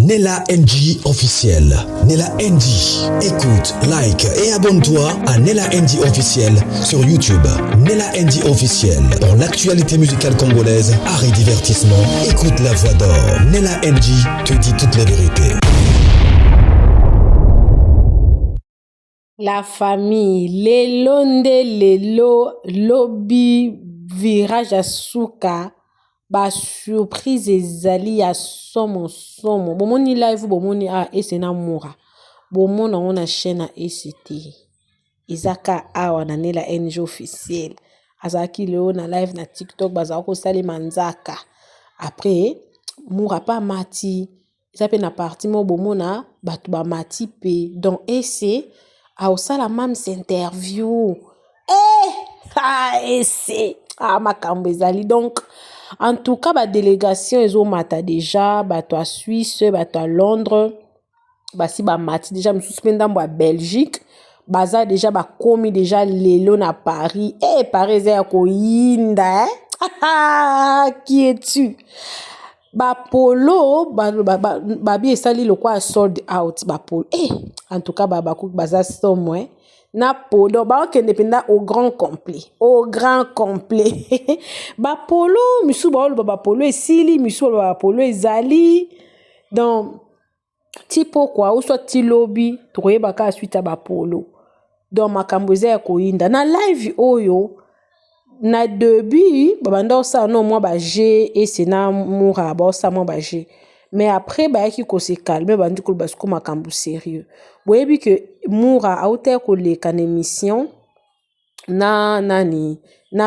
Nella NG officiel. Nella NG. Écoute, like et abonne-toi à Nella NG officiel sur YouTube. Nella NG officiel. Pour l'actualité musicale congolaise, art et divertissement, écoute la voix d'or. Nella NG te dit toute la vérité. La famille, lelo, lobby, virage à souka, ba surprise ezali ya somo. Bomoni live, bomoni ese na moura. Bomona on a chaîne à ECT. Izaka awa na Nella NG officiel. Azaki leo na live na TikTok, bazako sali manzaka. Après, moura pas mati. Isape na parti mo bomona, batu ba mati pe. Donc ese, aosala mam s'interview. Makambo ezali. Donc, en tout cas, ba délégation ezo mata déjà, bato a Suisse, bato a Londres, basi ba mati déjà, me suspendambo à Belgique, baza déjà ba komi déjà lelo na Paris. Paris ya koyinda, qui es-tu? Ba polo, babi esali le quoi sold out, ba polo. En tout cas, bakou baza somwe. Na polo, ba ok indépendant au grand complet. Ba polo, misu ba polo esili, misu ba polo ezali. Donc, ti pourquoi, ou soit ti lobby, troye baka suite à ba polo. Donc, makamboze ya koinda. Na live oyo, na début, babanda osa non moi ba G et c'est na moura ba osa moi ba G. Mais après ba yaki ko se calmer bandi ko basko makambo sérieux. Boyebi que moura a auteur ko le kan émission na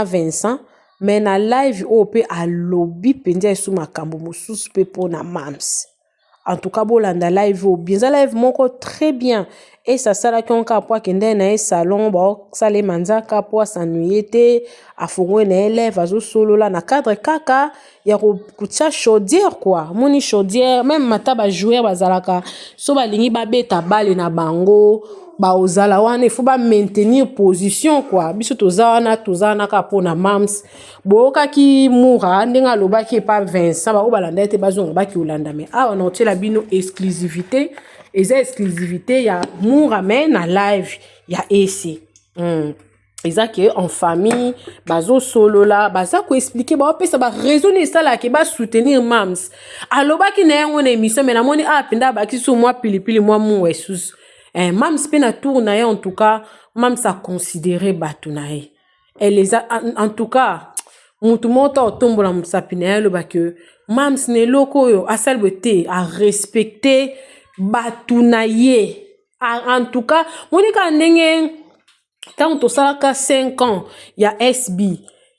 Vincent, mais na live op a lobby pendia sous makambo mosusu pe pona mams. En tout cas, bolanda live au bien. Ça live moko très bien. Et ça sala ki on ka po kende na salon ba sale manzaka po s'ennuyer a fongo na élève azo solo la na cadre kaka ya ko kutia chaudière quoi. Moni chaudière même mata ba jouer bazalaka so ba lingi ba beta balle na bango ba ozala wana il faut ba maintenir position quoi. Biso tozana ka po na mams. Boka ki moura ndenga loba ki pa Vincent ba obalanda ete bazonga ba ki olanda mais on a la bino exclusivité et ça exclusivité ya moura men na live ya ese eza que en famille bazo solo la baza ko expliquer ba pesa ba raisonner ça là que ba soutenir mams aloba ki na yango na émission mais na moni pinda ba ki sou moi pilipili moi mou esus mams pe na tour na en tout cas mams a considéré batu na ye elle les a en tout cas mutu mota otombola musapina lo ba que mams ne loko yo asalbete a respecter batu na ye en tout cas monika ndenge tant to salaka 5 ans ya SB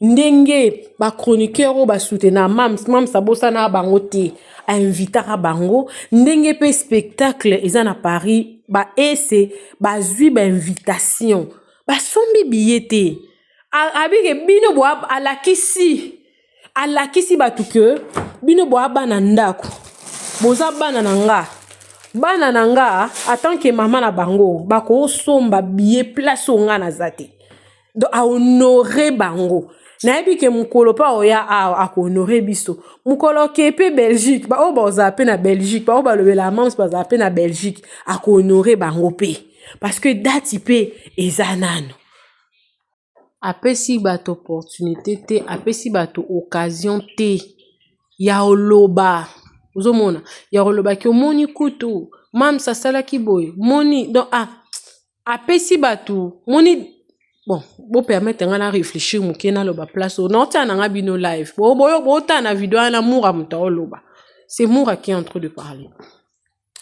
ndenge ba chroniqueur ba soutenir mams abosa na bango te a invitera bango ndenge pe spectacle eza na Paris ba ese ba zui ba invitation ba sombi billet abike bino bo alakisi batu ke bino bo abana ndako boza bana nanga en tant que maman na bango bako somba billet place onga na zate donc a honorer bango na ebike mukolo pa oya a honorer biso mukolo ke pe Belgique ba o boza pe na Belgique ba o ba lobela mams ba pe na Belgique a honorer bango pe parce que dati pe ezanano apesi bato opportunité te apesi bato occasion te ya oloba uzomona ya oloba ki omoni kutu mam sasala ki boy moni donc apesi bato moni bon bo permettre ngana réfléchir muke na loba place non tana nga bino live bo tana vidéo na moura muta oloba c'est moura qui est en train de parler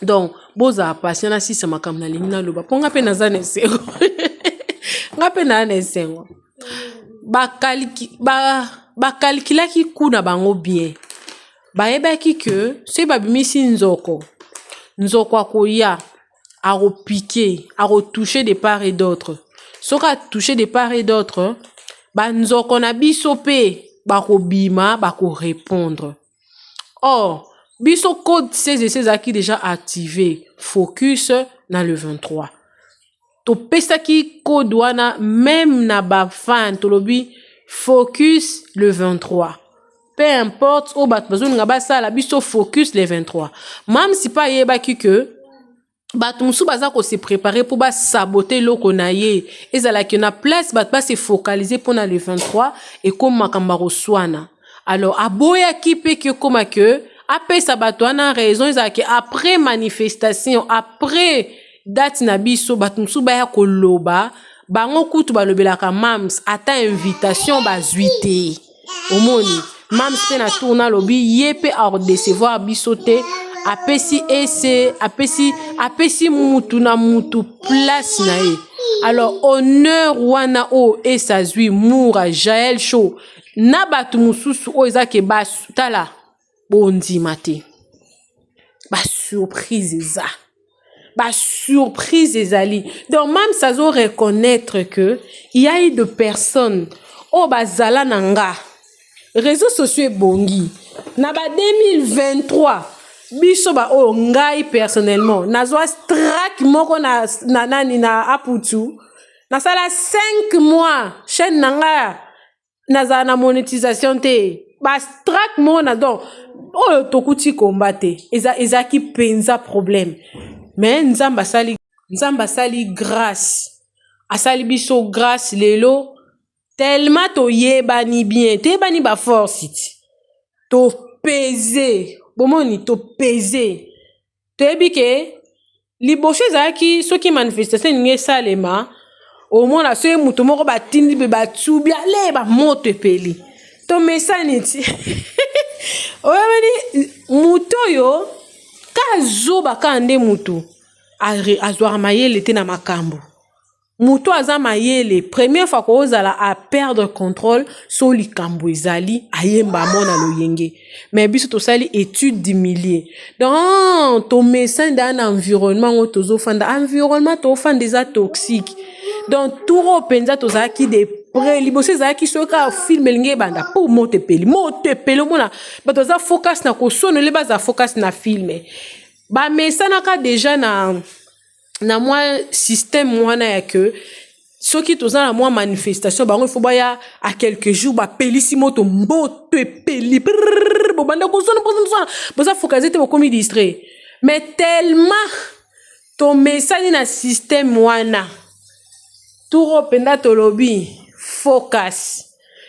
donc boza patient na sisa makam na lingi na loba ponga pe nazane sengo nga pe na nesengo ba calculaki kuna bango bien bayebaki que se babimisi nzoko akoya akopiquer akotoucher de part et d'autre soka toucher de part et d'autre ba nzoko na biso pe bakobima bako répondre or biso code 16 et 16 qui déjà activé focus dans le 23 to pesaki code wana même na ba fan to lobi focus le 23 peu importe au bat besoin ngaba ça la biso focus les 23 même si pas yeba ki que bato musu baza ko se préparer pour ba saboter loko na ye ezala ki na place bat ba se focaliser pour na le 23 et comme makamba roswana alors aboya ki pe que comme que après ça bato ana raison ezala ki après manifestation après date na biso bato musu ba ya koloba bango kutu balobelaka mams ata invitation bazuite omoni mams pe na tourna lobi ye pe a recevoir biso te apesi ese apesi mutu na mutu place na ye alors honneur wana o esazwi mura Jaël Show na bato mususu o ezake basutala bondima te ba surprise eza ba surprise ezali donc même ça zo reconnaître que il y a eu de personnes o bazala nanga réseaux sociaux bongi na ba 2023 biso ba o ngai personnellement nazwa strike moko na nani na aputu na sala 5 mois chaîne nanga naza na monétisation te ba strike mo na donc o tokuti combattre eza ki penza problème mais nzamba sali grâce asali biso grâce lelo tellement to yebani bien te yebani ba force to peser bomoni to peser to yebike liboche zaki soki manifestation nge salema au moins la so muto moko batindi be batsubi ale ba moto peli to mesaniti oyebani muto yo kazoba kande mutu azwara mayele te na makambo mutu aza mayele première fois ko ozala a perdre contrôle sur likambo ezali ayemba mona loyenge mais biso to sali étude d'humilier donc to mesan dans environnement où tozo fanda environnement to fanda des toxiques donc tout repenza to za ki de près liboso za ki soka film linge banda pour mote peli mona ba to za focus na ko sono le baza focus na film ba mesana ka déjà na moi système wana ya que ceux qui toza na moi manifestation ba il faut ba ya à quelques jours ba pelisi moto mbote peli bo banda ko sono boza focaliser te ko mi distrait mais tellement to mesani na système wana tout penda to lobby focus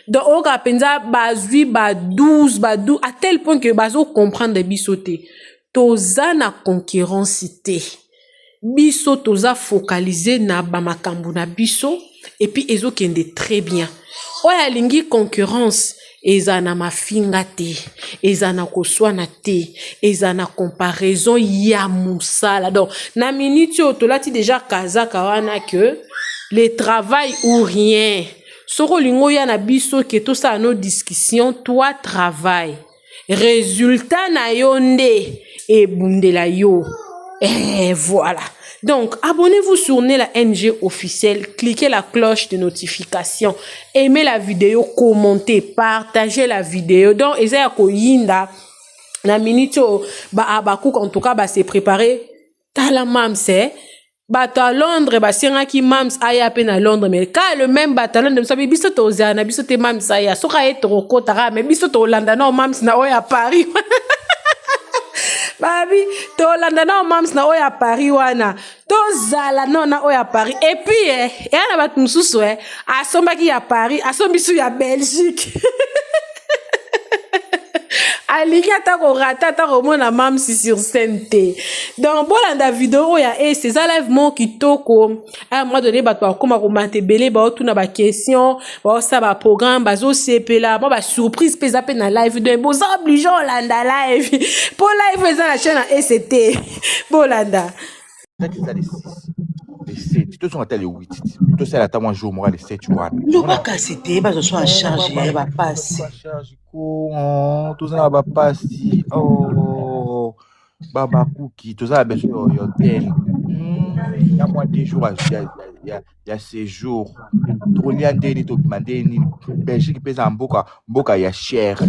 donc on ka penza bazui ba 12 à tel point que bazo comprendre bisoté toza na concurrence te biso toza focaliser na ba makambu na biso et puis ezo kende très bien oya lingi concurrence eza na mafinga te eza na koswana te eza na comparaison ya musala donc na minute o tolati déjà kazaka wana que le travail ou rien soko lingo ya na biso ke to sa no discussion toi travail résultat na yonde et bundela yo. Et voilà. Donc, abonnez-vous sur Nela NG officiel, cliquez la cloche de notification, aimez la vidéo, commentez, partagez la vidéo. Donc, ezaya ko yinda na minute ba abaku en tout cas ba se préparer tala mamse bato à Londres ba senga ki mams aya pe na Londres mais ka le même batalon de sabi biso to zana biso te mams aya soka etro kotara mais biso to Hollande na mams na oya Paris. Babi, to landa na mams na oya Paris wana. To zala na oya Paris. Et puis na bat mususu asomba ki ya Paris, asombi su ya Belgique. Alingi atako rata atako mona mams sur scène te. Donc bolanda vidéo ya c'est ça live mon kitoko. À un moment donné bato akoma ko matebele ba otuna ba question, ba sa ba programme bazo sepela, ba surprise pesa pe na live de boza obligeant landa live. Pour live eza la chaîne ST. Bolanda. Les 7, tous sont à les 8. Tous c'est à moi jour moi les 7 wana. Non pas casser ba so en charge ba passe. Charge ko tous ça ba passe. Oh baba cookie tous ça bien sûr hôtel. Il y a moins de jours il y a séjour. Trop lien de to demander ni Belgique pèse en boka ya cher.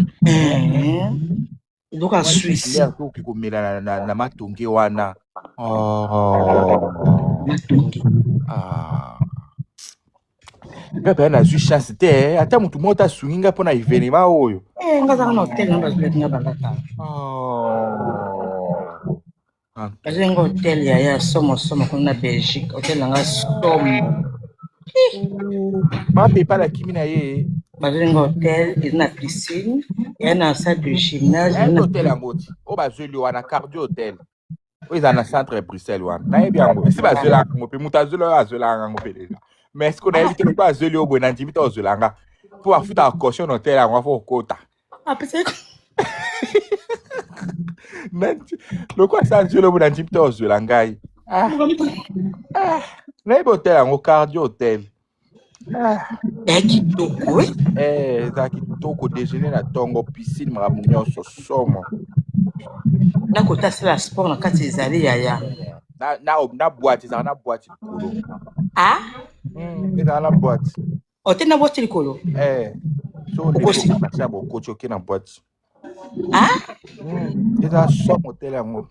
Donc en Suisse. L'air ko ki ko mela na matonge wana. Oh. nga pe na zwi chance te ata mutu mota swinga pona evenement oyo Ngaza na hotel na bazule nga balata. Bazule nga hotel ya somo kuna Belgique. Hotel nga somo. Ma pepa la kimi na ye. Bazule nga hotel ina piscine, ya na salle de gymnase. Un hotel angoti. O bazule wana cardio hotel. O eza na centre Bruxelles wana. Na yebi yango. Si bazule ngo pe mutazule bazule ngo pe déjà. Mais est-ce qu'on a évité le bazule o bona ndimita ozule nga. Pour afuta caution hotel ngo fo kota. Ah peut-être. Lokwa sa nzelo bona ndimita ozule ngai. Na yebi hotel ngo cardio hotel. Kitoko eza kitoko déjeuner na tongo piscine makambo nyonso somo na kota sala sport na kati ezali yaya na boîte ezala na boîte likolo ezala na boîte ote na boîte likolo so ndekokasa bokoti oke na boîte ezala somo hotel yango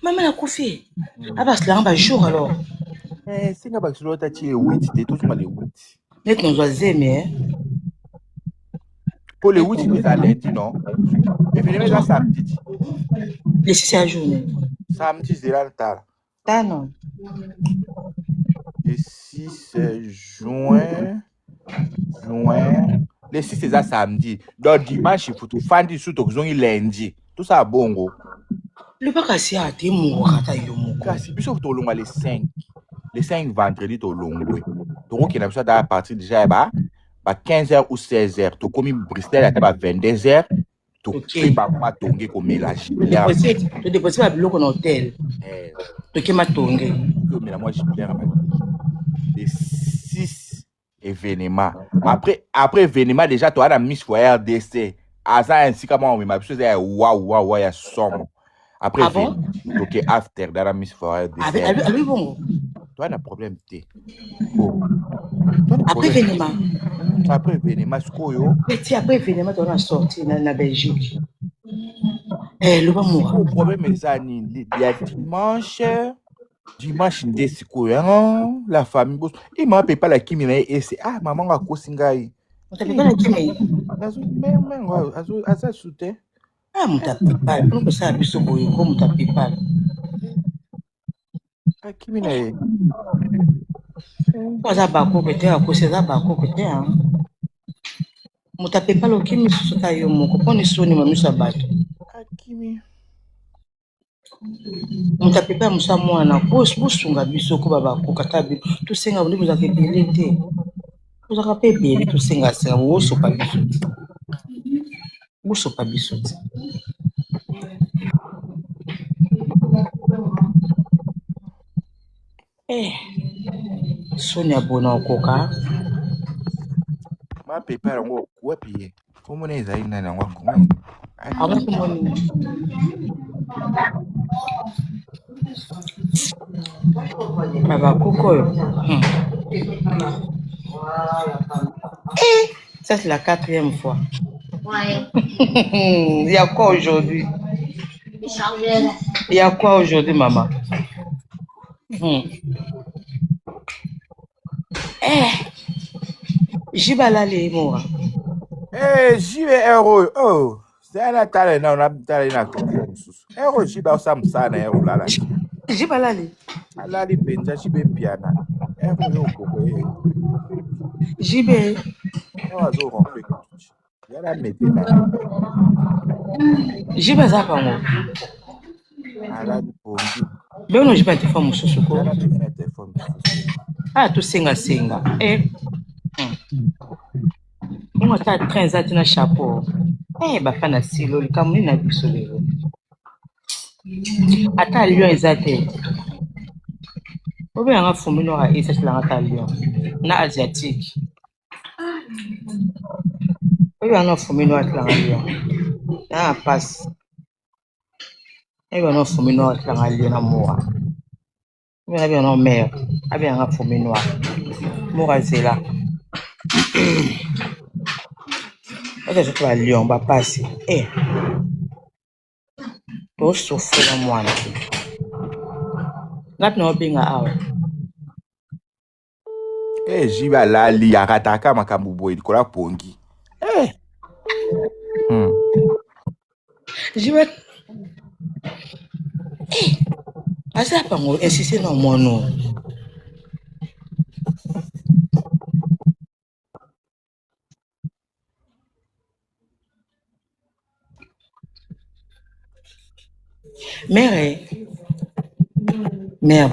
mama nakufi abasilanga bajour alors singa bakisolo otati le 8 te tozonga le 8 net nos oiseme pour le 8 c'est lundi non évidemment ça samedi le 6 c'est la journée samedi c'est là tard non le 6 juin le 6 c'est ça samedi donc dimanche il faut tout fandi sous to zongi lundi tout ça bongo le pas kasi a te mokata yo moko kasi biso to longa le 5 vendredi to longwe donc il a besoin à partir déjà ba 15h ou 16h to komi Bruxelles à 22h to ki ba ma tonge ko mélange to déposer ba biloko na hôtel to ki ma tonge to mais moi je plaire les 6 événements après événement déjà to ana Miss for RDC asa ainsi comment on m'a chose waouh ya somme après ok after dans la Miss for RDC avec bon toi un problème t après événement skoyo petit après événement on a sorti na Belgique le ba mo problème ça ni ya dimanche nde sikoyo la famille boss et m'a pas la kimi na et c'est maman nga kosingai on t'a pas la kimi azo asa soutien muta PayPal on peut ça biso boyo ko muta PayPal kimi na ye Oza bako kete akoseza bako kete muta PayPal okimi susuka yo moko poni soni mamisa bato akimi muta PayPal musa mwana bosunga biso ko babako kata bi to senga ndi muza kebele te muza ka pebele to senga woso pa biso Sonia bona okoka ma PayPal ngo kwapi komo neza ina na ngwako baba kokoyo ça c'est la 4e fois il y a quoi aujourd'hui maman Jibalale moi. Jibe euro c'est un talent na on talent na euro jiba samsana euro la Jibalale alali penza jibe piana euro yo koko jibe wazo rompe yala metena jibe za pango alali pongi Beno jiba telefone mususu ko telefone to senga Moi, tu as 13 ans, tu as un chapeau. Bafana silo, le Cameroun n'a plus sauvé. Attends, Lyon, ils étaient. Ou bien, on a fumé noir et c'est là, à Lyon. On a asiatique. Ou bien, on a fumé noir à Lyon. On passe. Et bien, on a fumé noir à Lyon, à Moura. Ou bien, on a mère. Et bien, on a fumé noir. Moura, c'est là. Je vais à Lyon, on va passer. Pour souffrir moi. Là, nous avons bien. Jiba lali yakataka makambo boy kola pongi. Jiba asa pango insisté na mono. Mère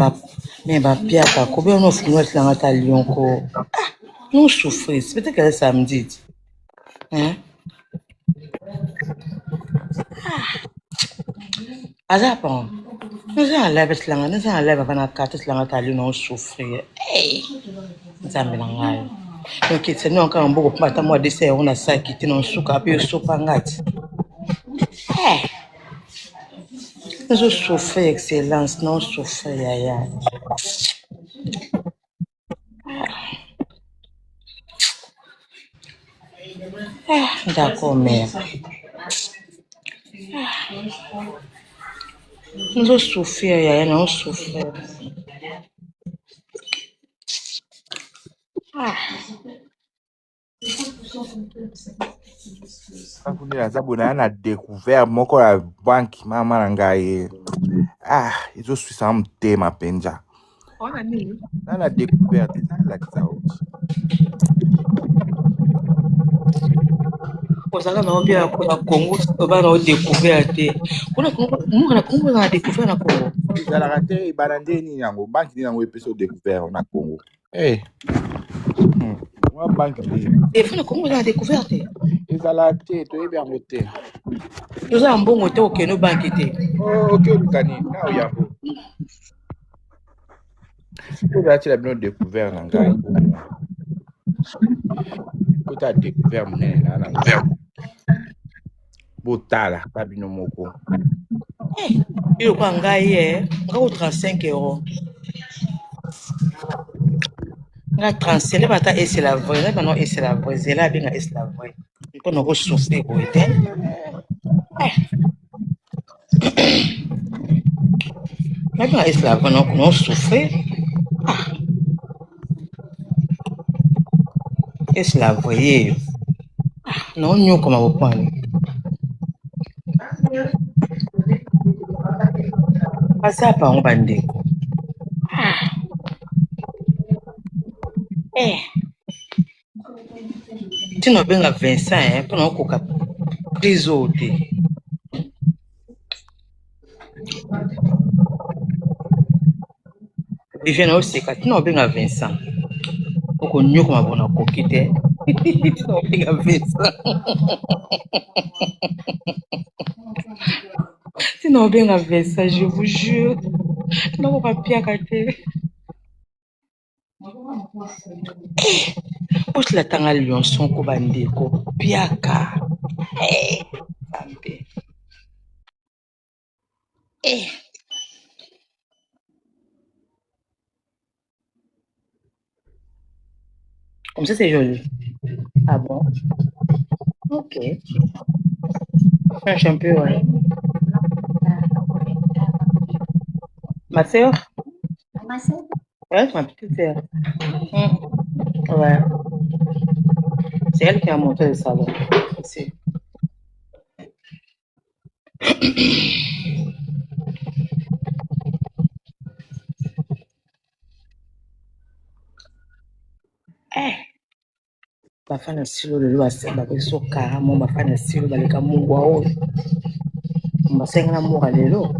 va piaka ko bien on finit la ngata lion ko. Non souffrir, c'est peut-être que samedi. Hein? Asa pango. Nous en lève avant la carte la ngata lion non souffrir. Hey! Nzambe na ngai. Donc c'est nous encore un beau matin moi dessert on a ça qui tient en souka puis sopa ngati. Nous souffrir excellence non souffrir yaya. D'accord mère. Nous souffrir yaya non souffrir. Na découvert moko la banque mama nangaye. Izo suisa mtema penja. Na découvert la sauti. Osaka na obia kwa Congo ba na découvert te. Kuna Congo na découvert na Congo. La raté banande ni yango banque ni yango epeso découvert na Congo. Moi banque ni. Et funa Congo na découvert te. Ezalate to ebe yango te. Toza mbongo te okeno banque te. OK lukani na oyambo. Ko ba ti la bien découvert na ngai. Ko ta découvert mne na ngai. Botala babino moko. Yo kwa ngai ngako 35 €. Nga 35 le bata et c'est la vraie, là non et c'est la vraie, c'est là bien et c'est la vraie. Pour nous ressourcer ko ete. Là bien et c'est la vraie non souffrir. Et c'est la vraie. Non nyo comme au point. Asa pa on bandeko. Tu n'as bien 25 pour nous koka prise au thé. Et je n'ai aussi tu n'as bien 25. Pour qu'on n'y comme on a coquité. Tu n'as bien 25. Tu n'as bien 25, je vous jure. Tu n'as pas pire à côté. Post la tanga lion son ko bandeko piaka. Comme ça c'est joli. Ah bon? OK. Un peu ouais. Ma sœur? Ouais, ma petite sœur. Ouais. C'est elle qui a monté le salon. Ici. Bafana silo le lwa ba beso karamo bafana silo baleka mungu ao. Mbasenga na mura lelo.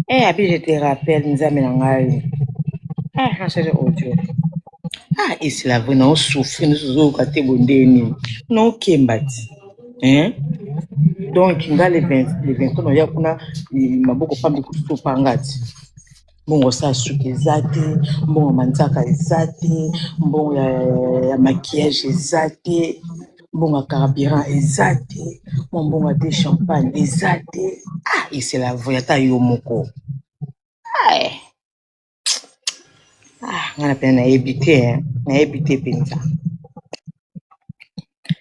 Abi je te rappelle nzambe na ngai. Change audio. Et c'est la vraie non souffrir nous kate bondeni. Non kembati. Donc nga les 20 no ya kuna maboko pambi kutupa ngati. Mbongo sa suki ezate, mbongo manzaka ezate, mbongo ya maquillage ezate, mbongo ya carburant ezate, mbongo de champagne ezate. Et c'est la vraie ta yo moko. Ngana pena na ebité penza.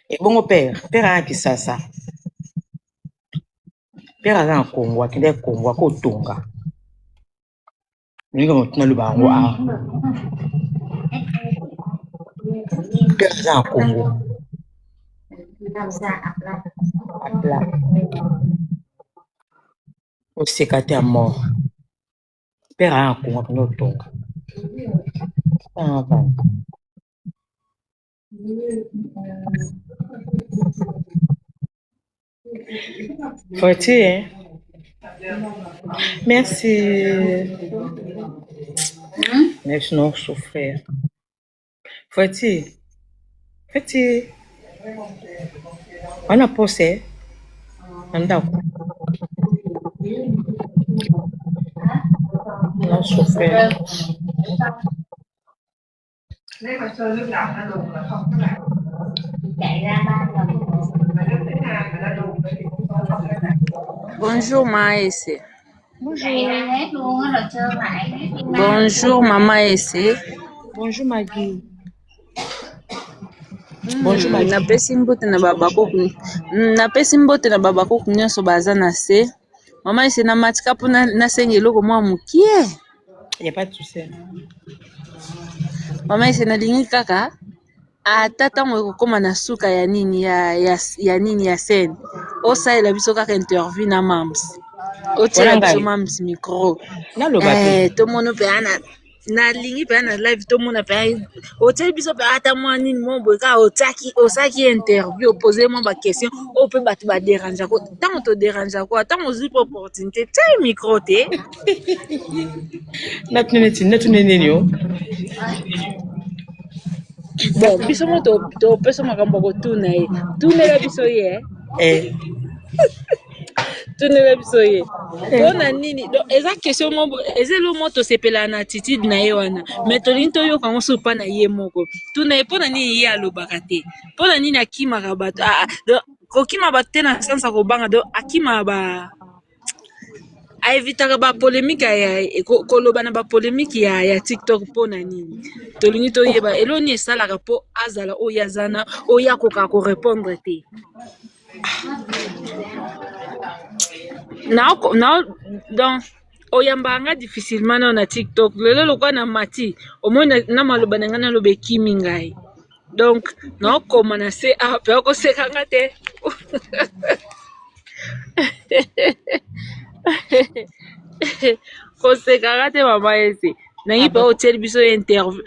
Et bongo père a kisasa. Père a Congo, akende Congo ko tonga. Ninga motuna lubango Père aza en Congo. Apla. Oseka te à mort. Père aza en Congo apena otonga. Faut-il, hein? Merci. Merci, non, souffrir. Faut-il? Faut-il? On a posé. Anda. Non, souffrir. Bonjour Maëse. Bonjour. Bonjour Maman Ese. Bonjour Maggie. Bonjour Maggie. Napesi mbote na babako nyonso baza na se. Mama Ese na matika po nasenga eloko mwa mokie. Il n'y a pas de souci. Mama Ese nalingi kaka ata ntango ekokóma na suka ya nini ya scène osalela biso kaka interview na mams otiela biso mams micro tomona mpe nalingi mpe na live tomona mpe otieli biso mpe ata mwa nini mwa boye kaka osaki interview opose mwa baquestion oyo mpe bato baderangeako ntango toderangeako ntango ozwi mpe opportunité tia micro te natuneneni yo. Bon, biso mo topesa makambo kotuna ye tunela biso ye tunela biso ye mpona nini eza question moko eza elo mo tosepela na attitude na ye wana mais tolingi toyoka yango so mpa na ye moko tuna ye mpona nini ye alobaka te mpona nini akimaka bato kokima bato te na sansa kobanga do akima aevitaka bapolémike koloba na bapolémike ya tiktok mpona nini tolingi toyeba eloni esalaka mpo azala oyo azana oyo akoka korépondre te donc oyambanga difficilement nao na tiktok lelo lokwa na mati omoi na maloba na ngai naloba ekimi ngai donc naokoma na se mpe okosekanga te kosekaka te mama ese nangi mpe otieli biso interview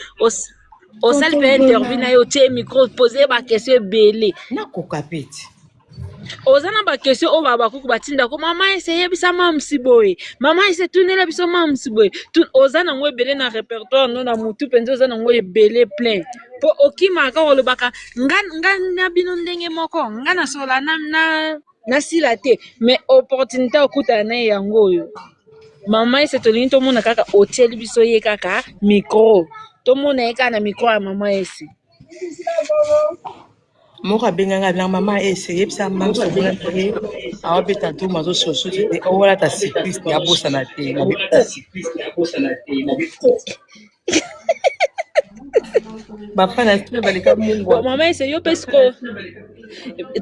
osali mpe interview na ye otie micro pose bakestion ebele nakoka peti oza na bakestion oyo bakuku batindako mama ese yebisa mamsi boye mama ese tunela biso mamsi boye oza nango ebele na répertoire no na mutu mpenza oza nango ebele plein mpo okimaka olobaka nga na bino ndenge moko nga nasola nasila te mais opportunité okutana na ye yango oyo mama ese tolingi tomona kaka otieli biso ye kaka micro tomona ye kaka na micro ya mama ese moko abenganga na mama ese yebisa mamsi ye awabeta ntoma azososo te owalata cycliste abosana te bafana stre baleka mungwa mama ese yo mpe siko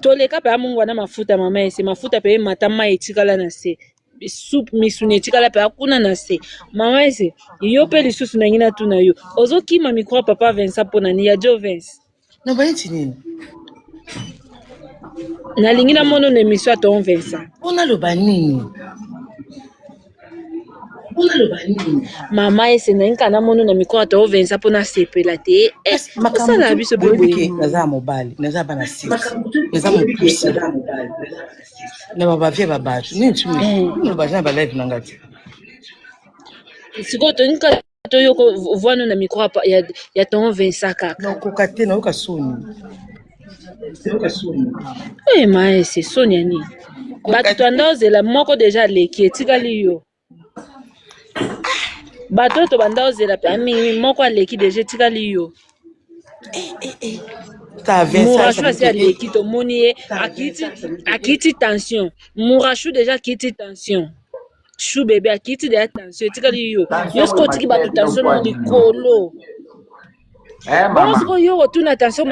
toleka mpe amungwa na mafuta mama ese mafuta mpe emata mai etikala na se soupe misuni etikala mpe akuna na se mama ese yo mpe lisusu nangi natuna yo ozokima mikro papa Vincent mpona ni ya jo Vince na bayeti nini nalingi namona na émission ya ton Vincent onaloba nini mama ese nangi kana namona na mikro ya ton Vincent mpona sepela te osala biso beboye naza mobali naza bana six naza mopusi na babavie babato nini tuloba na balive na ngati sikoyo tonika toyoko vwano na mikro ya ton Vincent kaka nakoka te nayoka soni ma ese soni ya nini bato twanda ozela moko deja aleki etikali yo bato to banda ozela pe mingi moko aleki deja etikali yo Mourachou asi aleki tomoni ye akiti tension Mourachou deja akiti tension chou bebe akiti deja tension etikali yo siko otiki bato tension na likolo bongo siko yo okotuna tension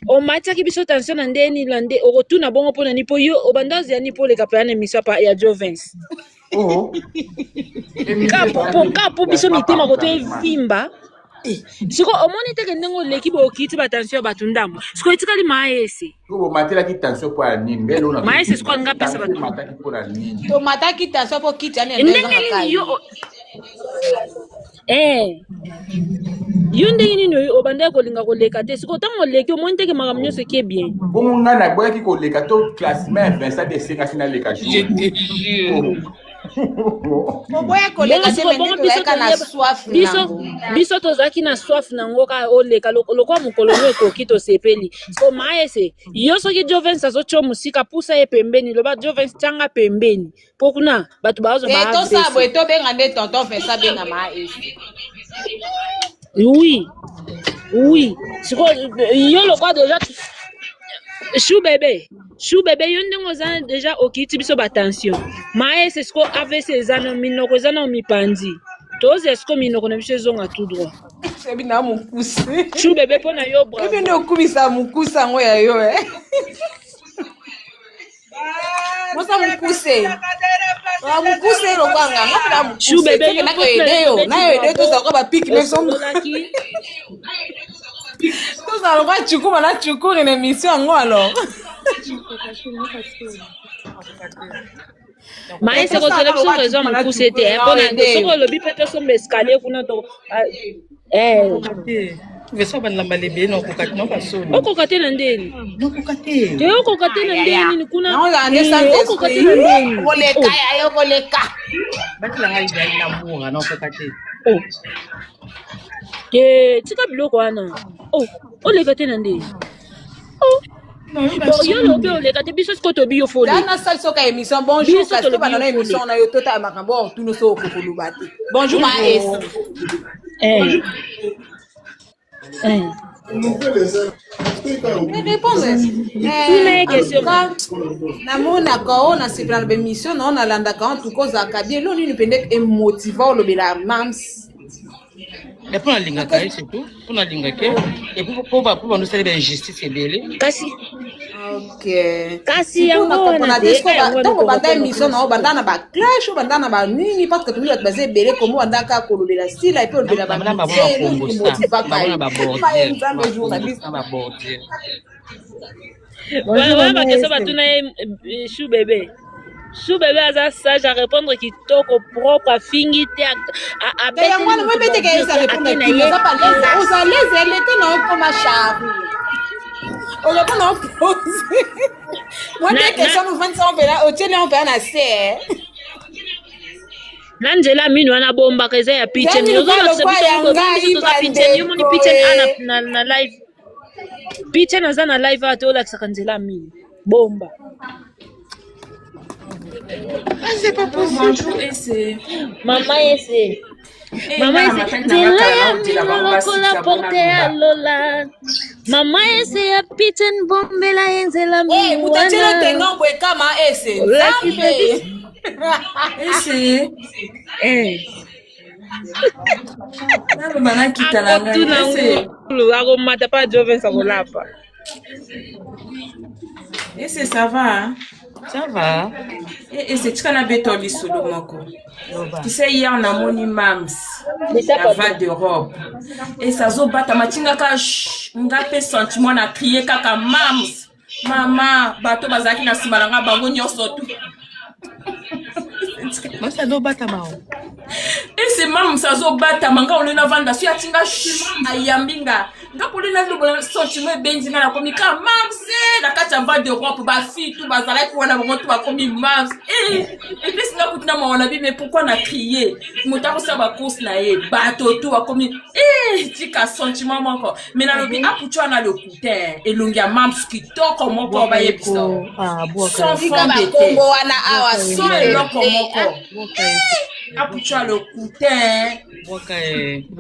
omatiaki biso tension na ndeni lande okotuna bongo mpona ni mpo yo obanda ozela ni mpo oleka mpe ya na émission ya jo Vince kapo biso mitema koto evimba siko omoni teke ndenge oleki bokiti batension bato ndambo siko etikali maese omatela tension mpo ya nini ngelo una maese siko nga pesa bato mataki mpo na nini tomataki tension mpo kiti ani ndenge nini yo ndenge nini obandaki kolinga koleka te siko ntango oleki omoni teke makambo nyonso eke bien bongo ngai naboyaki koleka to classement Vincent de Sengasi naleka oboya koleka te mende tozalaka na soif nango biso tozalaki na soif nango ka oleka lokwa mokolo no ekoki tosepeli so maese yo soki Jovens azotyo mosika pusa ye pembeni loba Jovens tianga pembeni mpo kuna bato bazozwa tosala boye tobenga nde tonton Vincent benga maese oui siko yo lokwa deja chou bébé yo ndenge oza deja okiti biso batension maese siko AVC eza na minoko eza na mipandi toza siko minoko na biso ezonga tout droit ebi na mokuse chou bébé mpo na yo bravo ebi nde okumisa mokuse yango ya yo mosa mokuse mokuse lokwanga ngo mpena mokuse tokenaka ede yo na yo ede tozalaka bapiki mesomolaki tozala lokwa chukuma na chukuri na émission yango alors maese kozela biso raison mokuse te mpona soki olobi mpe tosomba escalier kuna to veso bandamba lebele na okoka te nokasoni okoka te na ndeni nokoka te te okoka te na ndeni nini kuna okoka te na ndeni koleka yayo koleka batilanga idali na mbunga na okoka te te tika biloko wana oleka te na ndeni yo lobi oleka te biso siko tobi yo fole dana sali soka émission bonjour kasi to bana na émission na yo tota makambo ortuno so okokoluba te bonjour maese namonaka o nasepela na bémission na o nalandaka o tuka ozalaka bien elo nini pende emotiva olobela mams mpo nalingaka ye surtout mpo nalingaka mpo bandosali bainjustice ebele kasi yango wana ntango banda émission na o banda na baclash o banda na banini parce que tomi bato baza ebele komo bandaka kolobela style epe olobela wana bakesa batuna ye chou bébé chou bébé aza sage à répondre kitoko propre afingi te yango wana moyebeteke eza répondre oza lese elete na okoma charu oloba na opose mwande question novandisa ompela otieli ompela na se na nzela mino wana bombaka eza ya pichen ozolakisa biso toza pichen yo moni pichen na live pichen aza na live ate olakisaka nzela mino bomba c'est pas possible. Maman ese nzela ya mino lokola porte ya lola mama ese ya pichen bombela ye nzela mino mutatela tengo bwe kama ese ese akomata pa Jovens akolapa ese ça va ça va ese tika na beto lisolo moko tu sais hier namoni mams la va d'Europe et ça zobata matingaka nga pe sentiment na crier kaka mams mama bato bazaki na nsima nanga bango nyonso tu ese mams azobatama nga olena vanda so yatinga ayambinga nga polena lobola sentiment ebenzi nga nakomi ka mams na kati ya va d'Europe bafille tu bazalaki wana bango tu bakomi mams epesi nga kutina mawana bi mais pourquoi na crier moto akosala bacourse na ye bato tu bakomi tika sentiment moko mais nalobi aputu wana lokutin elongi ya mams kitoko moko bayebiso sans fond de te wana awa so eloko moko aputu lokutin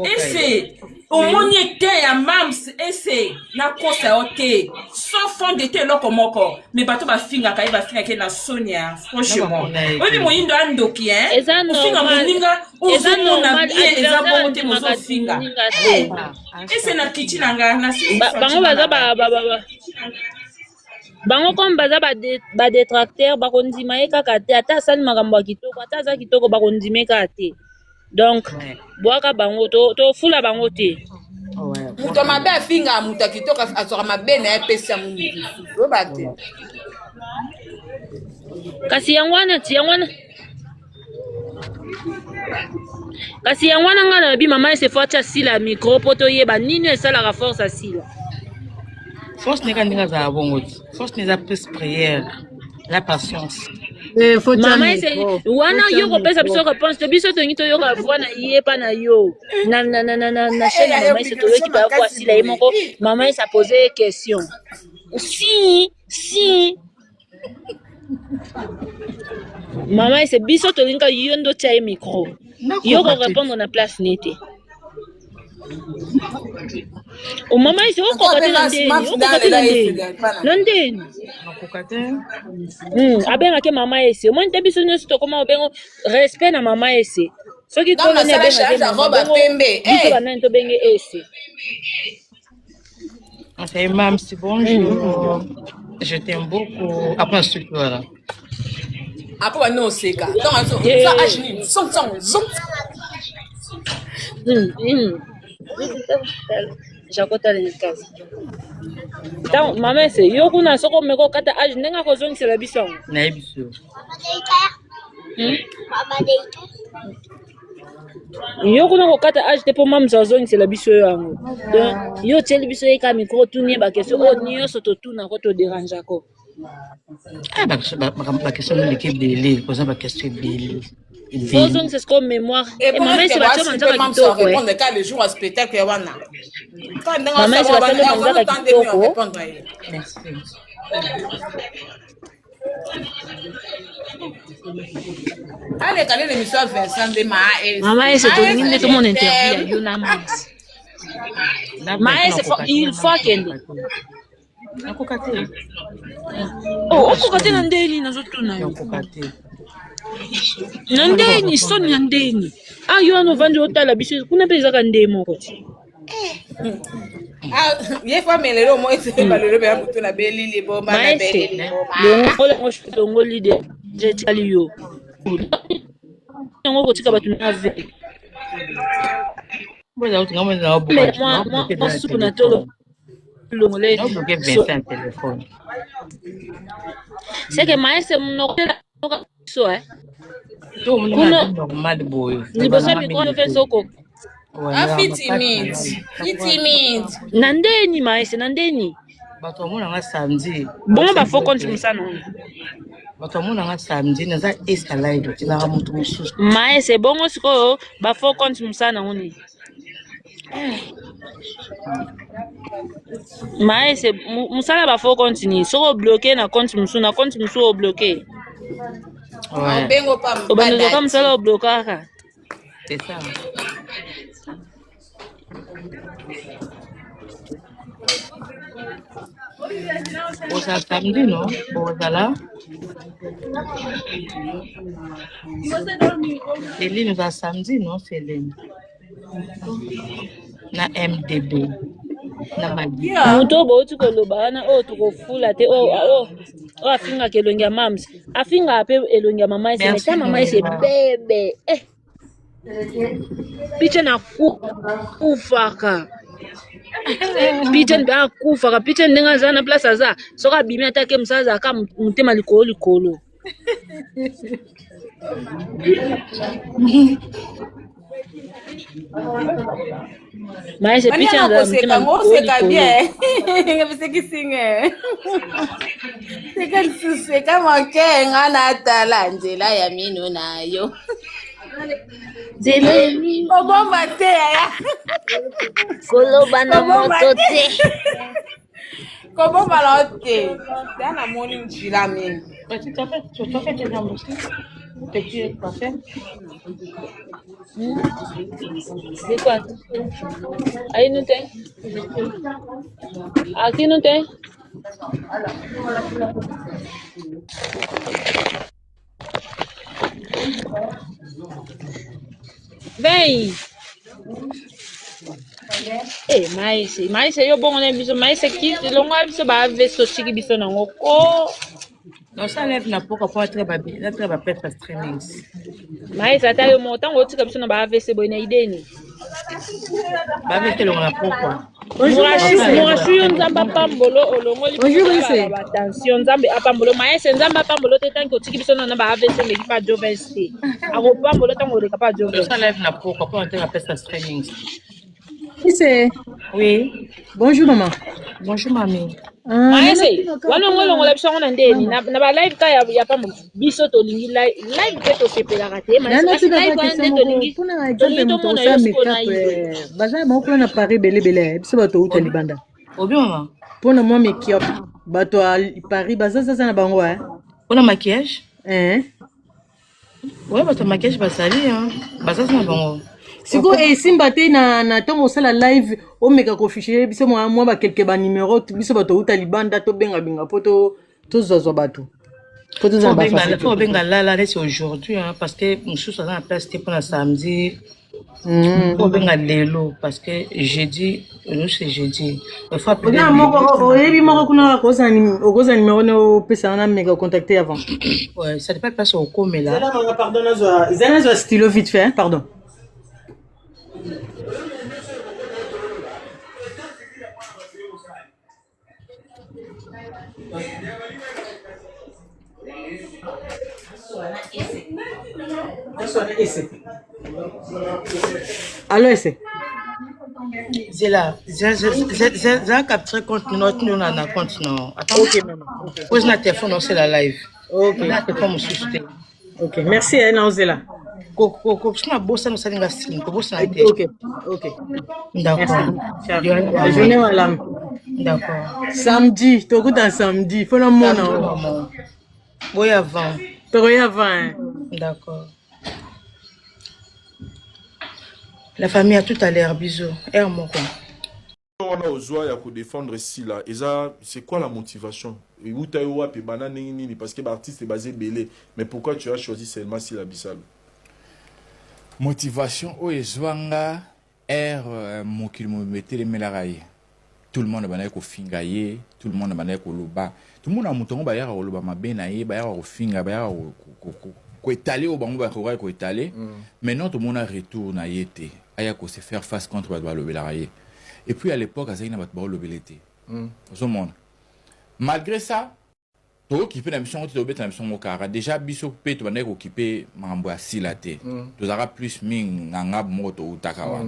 ese omoni ete ya mams ese nakosa yo te sans fond de te eloko moko mais bato bafingaka ye bafingaka na sonia franchement oyebi moyindo andoki ofinga moninga ozomona bien eza bongo te mozofinga ese na kiti na ngai bango baza bango comme baza badetracteur bakondima ye kaka te ata asali makambo ya kitoko ata aza kitoko bakondima ye kaka te Donc, boaka bango to fula bango te. Muto mabe afinga muto kitoka azora mabe na pesa mu roba te. Kasi yangwana ngana bi mama se forte asila micro poto yeba nini esalaka force asila. Force n'est pas za bongo. Force n'est pas plus prière, la patience. Mama ese wana yo ko pesa biso réponse te biso tongi to yo ka voix na yepa na yo. Na chaîne mama ese to yo ki ba kwa sila yemoko mama ese a posé question. Si Mama ese biso to linka yo ndo tia micro. Yo ko répondre na place nete. O mama ese o ko kate ndeni. Abenga ke mama ese. Mo nte biso nyo to koma obengo respect na mama ese. Soki ko ne benga ke mama pembe. Biso bana nto benge ese. Enfin, mam, c'est bonjour. Je t'aime beaucoup. Après, ce soir. Après, non, c'est ça. Donc, ça, agni, son. Jakota le kazi. Donc, maman, c'est yo kuna soko meko kata age nenga ko zongi la biso. Na biso. Yo kuna ko kata age te po mam zongi la biso yango. Donc, yo teli biso e ka micro tunie ba question o nyo soto tuna ko to dérange ko. Ah ba question de l'équipe de poser ba question de Fozon c'est comme mémoire. Et maman c'est ba chama nzaka kitoko. Répondre quand le jour au spectacle wana. Maman c'est ba chama nzaka kitoko. Merci. Allez, quand l'émission Vincent de Maman c'est tout ni tout mon interview yo na mas. Maman c'est il faut qu'elle. Nakokate. Oh, okokate na ndeni nazotuna yo. Nakokate. Nandeni soni nandeni. Ah yo ano vandi otala biso kuna peza ka ndemo ko. Ye fa melero mo ese balero be amutu na belili bomba na belili bomba. Ole mo shtongo lide je tali yo. Ngo ko tika batu na ve. Boza uti ngamo na obuka. Moi supu na tolo. Longole. Bloquer Vincent téléphone. C'est que maïs mon so Tout le monde est normal boy. Ni bosa mi ko fe soko. Fiti minutes. Nandeni maïs nandeni. Bato mona nga samedi. Bon ba fo compte musana. Bato mona nga samedi na za escalade tina ga mutu mususu. Maïs bongo siko ba fo compte musana ngoni. Mais c'est musala ba faut continuer so bloquer na compte musu o bloquer Ouais. Bengo pa o bando comme ça o bloquer C'est ça. Osa samedi non? Osa là. Céline nous a samedi non Céline? Na MDB. Na magi. Muto bo uti ko lobana o to ko fula te o afinga ke longia mams afinga ape elongia mama ese meta mama ese bebe picha na kufaka picha nda kufaka picha ndenga zana place aza soka bimi atake msaza aka mutema likolo Mais c'est picha nda mutema bien. C'est qui signe. C'est kama kenga na talangela ya mino nayo. Zelemi Oboma te ya. koloba na moto te. Comment balote? Dana morning jilami. Tu as fait tes jambes aussi? Petit café? C'est quoi? Aí não tem? Aqui não tem? Vem! Mas eu bom né bicho, mas aqui longo bicho vai ver so chigi bicho não. Oh! Non, ça lève na poka pour être babi, la très bapêtre streamings. Mais ça t'a eu mon temps, on comme si on va AVC bonne idée. Babi te na poka. Morachu nzamba pambolo olongo li. Bonjour, Issé. Attention nzambe apambolo mais c'est nzamba pambolo te tant que tiki biso na ba AVC mais pas Jovesti. Ako pambolo tango le capable Jovesti. Ça lève na poka pour être bapêtre streamings. Issé. Oui. Bonjour, maman. Bonjour mamie. Mais c'est walongo la biso on ndeni na ba live ka ya pambolo biso to lingi live ke to sepela raté mais live ba nde to lingi to mona yo skona baza moko na Paris belebele biso bato uta libanda Obi maman. pona moi make-up bato à Paris baza na bango Pour le maquillage? hein Ouais, votre maquillage va salir hein. Baza na bango. siko esimba te na ntongo osala live omeka kofiche biso mwa ba quelque ba numéro biso bato uta libanda to benga po tozwazwa bato po tozala ba facile Faut benga là c'est aujourd'hui hein parce que nous sommes en place pour la samedi. Faut benga lelo parce que jeudi nous c'est jeudi. Il faut appeler. Na moko oyebi moko kuna koza numéro no pesa na meka contacter avant. Ouais, ça dépend pas au comme là. Zala pardon zala stylo vite fait hein, pardon. Allô, essaie. Zela, j'ai capturé compte notre nous na compte non. Attends. Ok maman. Pose na téléphone c'est la live. Ok. Na téléphone mon souci. Ok, merci hein Zela. Ko na bossa no salinga stream, ko bossa na été. Ok. D'accord. La journée madame. D'accord. Samedi, to kuta samedi, faut la mona. Oui avant. Toi avant. D'accord. La famille a tout à l'air, bisous. Et à mon coin. On a besoin de défendre ici là. Et ça, c'est quoi la motivation? Parce que l'artiste est basé belé. Mais pourquoi tu as choisi seulement si la Bissal? Motivation, oh, ezwanga, mokil mo mettre les mélaraye. Tout le monde va fingaye, tout le monde va loba. Tout le monde a mouton, ba yara loba ma benaye, ba yara finga, ba yara ko étaler au bango ba ko étaler. Maintenant tout le monde a retourne à yété. Aya ko se faire face contre ba lobelaraye. Et puis à l'époque, à Zaina ba lobelete. Au monde. Malgré ça, to occupé la mission to obeta la mission mokara. Déjà biso pe to ba occupé mambo ya silate. To zara plus ming nganga moto utakawa.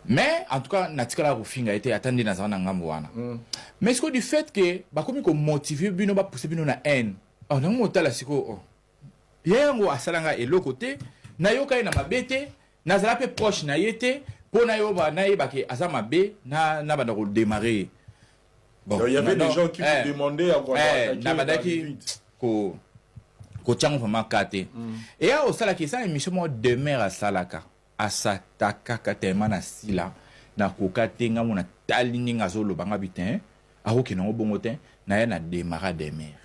Mais en tout cas, natikala rufinga a été attendu dans un angamouana. Mais ce que du fait que, bah comme il motivé, bino ba pousser bino na haine. Oh non, mon tala siko. Oh. Yango asalanga et l'autre côté, na yoka na mabete, na zalape proche na yete, pour na yoba na yeba ke azama be na banda ko démarrer. Bon, il y avait des gens qui vous demandaient à voir na badaki ko chango vraiment kate. Et là au sala ki ça émission mo demeure à salaka. Asataka katema na sila na kokate nga mona talini nga zolo banga bitin aroki na bongo ten na ya na démarrer des mers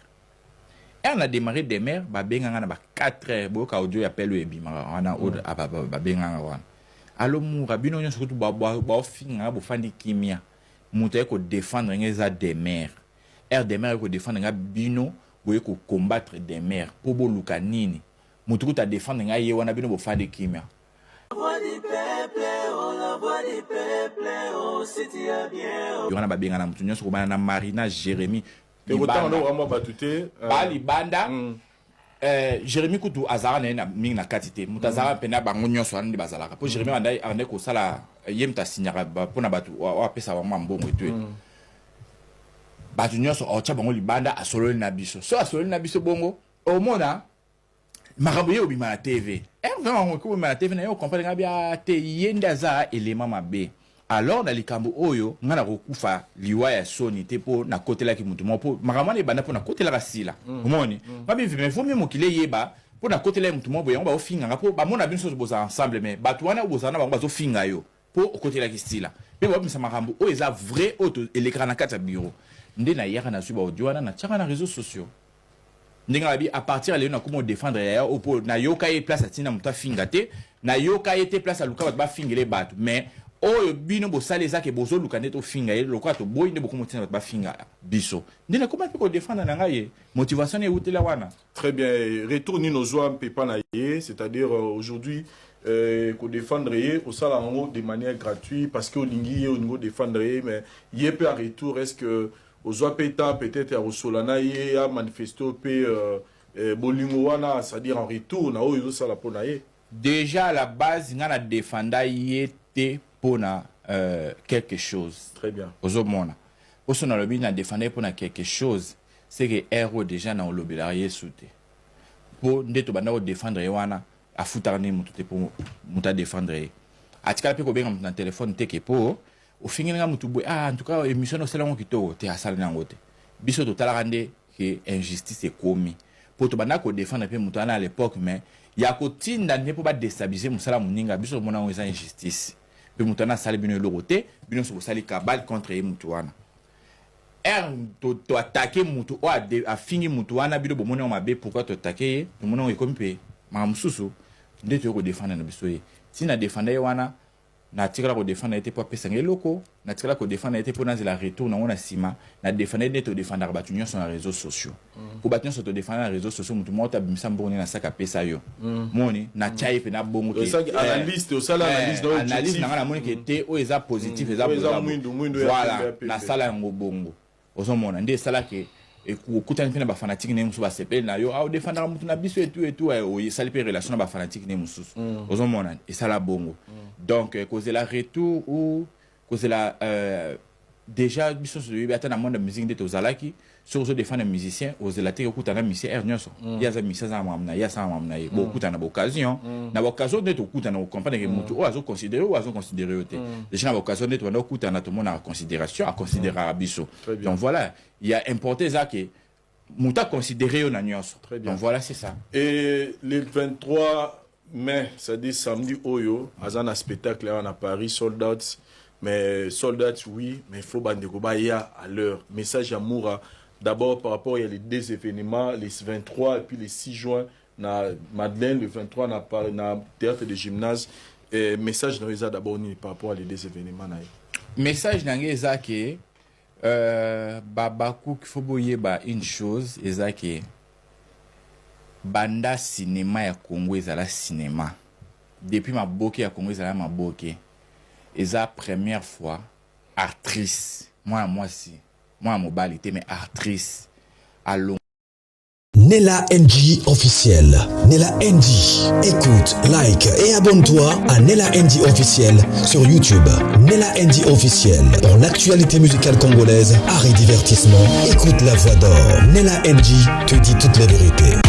et on a démarré des mers ba benga nga na ba 4 heures bo ka audio appel ebi ma na od ba benga nga wana alo mu rabino nyo surtout ba finga bo fandi kimia muta ko défendre ngeza des mers des mers ko défendre nga bino bo ko combattre des mers po bo luka nini mutu ko ta défendre nga ye wana bino bo fandi kimia. Il y a des gens qui sont na Marina, Jérémy. Libanda. Jérémy Koutou Azara na mingi katité. Mutazara pena bango nyonso andi bazalaka. Po Jérémy ande ko sala yemta signara pona batu wa pesa wa mambo mwetu. Batu nyonso ocha bango libanda asolo na biso. So asolo na biso bongo omona makambo obima na TV. Vraiment ko na TV na yo comprendre bien te yenda za élément mabe. Alors na likambo oyo ngana kokufa liwa ya soni te po na kotela ki mutu mo po makambo ne bana po na kotela kasila. Omoni. Mabi mais faut même qu'il yeba po na kotela mutu mo boyo ba ofinga po ba mona binso boza ensemble mais batu wana boza na ba zo finga yo po kotela ki stila. Pe ba misa makambo oyo eza vrai auto l'écran na kata bureau. Nde na yaka na suba audio wana na tchaka na réseaux sociaux. À partir de là, on a comment défendre na yoka et place à tina muta fingate na yoka et place à luka ba fingele bat mais oyo bino bosala ezake bozoluka nde tofinga ye lokola toboyi nde bokomotina bato bafinga biso nde nakoma mpe kodefendre na ngai ye motivation eutela wana. Très bien, retour nino zwa mpe pa na ye, c'est-à-dire aujourd'hui kodefendre ye osala yango de manière gratuite parce que olingi ye olingo défendre ye mais ye mpe à retour est-ce que ozwa mpe ta peut-être ya kosola na ye ya manifeste mpe bolingo wana, c'est-à-dire en retour na oyo ezosala mpo na ye. Déjà à la base nga na défenda ye te pona quelque chose. Très bien. Ozomona. Oso na lobi na défendre pona quelque chose, c'est que héros déjà na lobelarié souté. Po ndeto banda ko défendre ye wana afutarne mutu te po muta défendre ye. Atika pe ko benga mutu na téléphone te ke po o fingi nga mutu boy en tout cas émission no sala ngo kitoko te asala nango te. Biso totala rande que injustice est commis. Po to banda ko défendre pe mutu na à l'époque mais ya ko tinda ne po ba déstabiliser musala muninga biso mona ngo eza injustice. Pe mutu na sala bino lorote bino so sali kabal contre ye mutu wana. To attaquer mutu o a fini mutu wana bido bomona o mabe pourquoi to attaquer to mona o ekompe ma mususu nde to ko défendre na biso ye si na défendre ye wana na tikala ko défendre était pour pesa ngeloko na tikala ko défendre était pour na la retour na ona sima na défendre de to défendre ba tunyo sur les réseaux sociaux ko batunyo sur to défendre les réseaux sociaux mutu mota bimisa mboni na saka pesa yo moni na chai pe na bongo ke analyste o sala analyse na moni ke te o eza positif eza voilà na sala ngo bongo ozomona nde sala ke ekutana pena ba fanatique ne musu ba sepel na yo au défendre mutu na biso et tout o sala pe relation na ba fanatique ne musu ozomona et sala bongo donc cause la retour ou cause la déjà biso so bi atana monde musique de tozalaki sur zo défendre musicien aux la te okutana musicien ernioso ya za musicien za mamna ya sa mamna ye bo okutana ba occasion na ba occasion de okutana comprendre que mutu o azo considérer te déjà na ba occasion de to na okutana to mona considération à considérer biso donc voilà il y a importé ça que muta considérer yo na nyonso donc voilà c'est ça. Et le 23 mai c'est-à-dire samedi oyo azana spectacle là à Paris sold out. Mais soldats, oui, mais il faut bandeko baya à l'heure. Message à Moura. D'abord, par rapport à les deux événements, les 23 et puis les 6 juin, na Madeleine, le 23, na théâtre de gymnase. Et message dans d'abord par rapport à les deux événements. Message dans les que Babakou, qu'il faut boyer une chose, c'est que Banda cinéma ya Congo, c'est la cinéma. Depuis ma boke ya Congo, c'est la ma boke. Et la première fois, actrice, moi si, moi modalité, mais actrice, à Londres. Nella NG officiel. Nella NG. Écoute, like et abonne-toi à Nella NG officiel sur YouTube. Nella NG officiel. Pour l'actualité musicale congolaise, art et divertissement, écoute la voix d'or. Nella NG te dit toutes les vérités.